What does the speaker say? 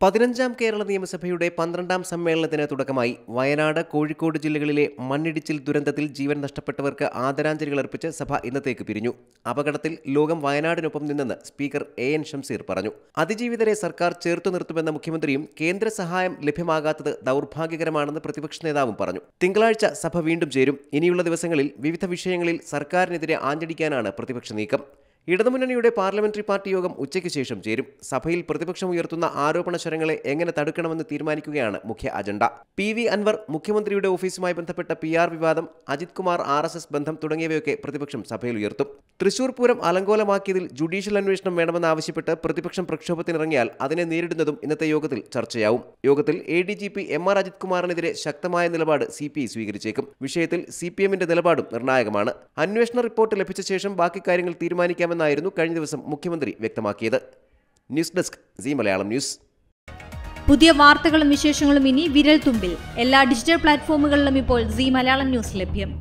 15ാം കേരള നിയമസഭയുടെ 12ാം സമ്മേളനത്തിന് തുടക്കമായി. വയനാട്, കോഴിക്കോട് ജില്ലകളിലെ മണ്ണിടിച്ചിൽ ദുരന്തത്തിൽ ജീവൻ നഷ്ടപ്പെട്ടവർക്ക് ആദരാഞ്ജലികൾ അർപ്പിച്ച് സഭ ഇന്നത്തേക്ക് പിരിഞ്ഞു. അപകടത്തിൽ ലോകം വയനാടിനൊപ്പം നിന്നെന്ന് സ്പീക്കർ എൻ ഷംസീർ പറഞ്ഞു. അതിജീവിതരെ സർക്കാർ ചേർത്തു നിർത്തുമെന്ന മുഖ്യമന്ത്രിയും കേന്ദ്ര സഹായം ലഭ്യമാകാത്തത് ദൗർഭാഗ്യകരമാണെന്ന് പ്രതിപക്ഷ നേതാവും പറഞ്ഞു. തിങ്കളാഴ്ച സഭ വീണ്ടും ചേരും. ഇനിയുള്ള ദിവസങ്ങളിൽ വിവിധ വിഷയങ്ങളിൽ സർക്കാരിനെതിരെ ആഞ്ഞടിക്കാനാണ് പ്രതിപക്ഷ നീക്കം. ഇടതുമുന്നണിയുടെ പാർലമെന്ററി പാർട്ടി യോഗം ഉച്ചയ്ക്ക് ശേഷം ചേരും. സഭയിൽ പ്രതിപക്ഷം ഉയർത്തുന്ന ആരോപണ ശരങ്ങളെ എങ്ങനെ തടുക്കണമെന്ന് തീരുമാനിക്കുകയാണ് മുഖ്യ അജണ്ട. PV അൻവർ, മുഖ്യമന്ത്രിയുടെ ഓഫീസുമായി ബന്ധപ്പെട്ട PR വിവാദം, അജിത് കുമാർ RSS ബന്ധം തുടങ്ങിയവയൊക്കെ പ്രതിപക്ഷം സഭയിൽ ഉയർത്തും. തൃശൂർ പൂരം അലങ്കോലമാക്കിയതിൽ ജുഡീഷ്യൽ അന്വേഷണം വേണമെന്നാവശ്യപ്പെട്ട് പ്രതിപക്ഷം പ്രക്ഷോഭത്തിനിറങ്ങിയാൽ അതിനെ നേരിടുന്നതും ഇന്നത്തെ യോഗത്തിൽ ചർച്ചയാവും. യോഗത്തിൽ ADGP MR അജിത് കുമാറിനെതിരെ ശക്തമായ നിലപാട് CPI സ്വീകരിച്ചേക്കും. വിഷയത്തിൽ CPM-ന്റെ നിലപാടും നിർണായകമാണ്. അന്വേഷണ റിപ്പോർട്ട് ലഭിച്ച ശേഷം ബാക്കി കാര്യങ്ങൾ തീരുമാനിക്കാമെന്നായിരുന്നു കഴിഞ്ഞ ദിവസം മുഖ്യമന്ത്രി വ്യക്തമാക്കിയത്. News desk Zee Malayalam news. പുതിയ വാർത്തകളും വിശേഷങ്ങളും ഇനി വിരൽ തുമ്പിൽ. എല്ലാ ഡിജിറ്റൽ പ്ലാറ്റ്ഫോമുകളിലും ഇപ്പോൾ സീ മലയാളം ന്യൂസ് ലഭ്യം.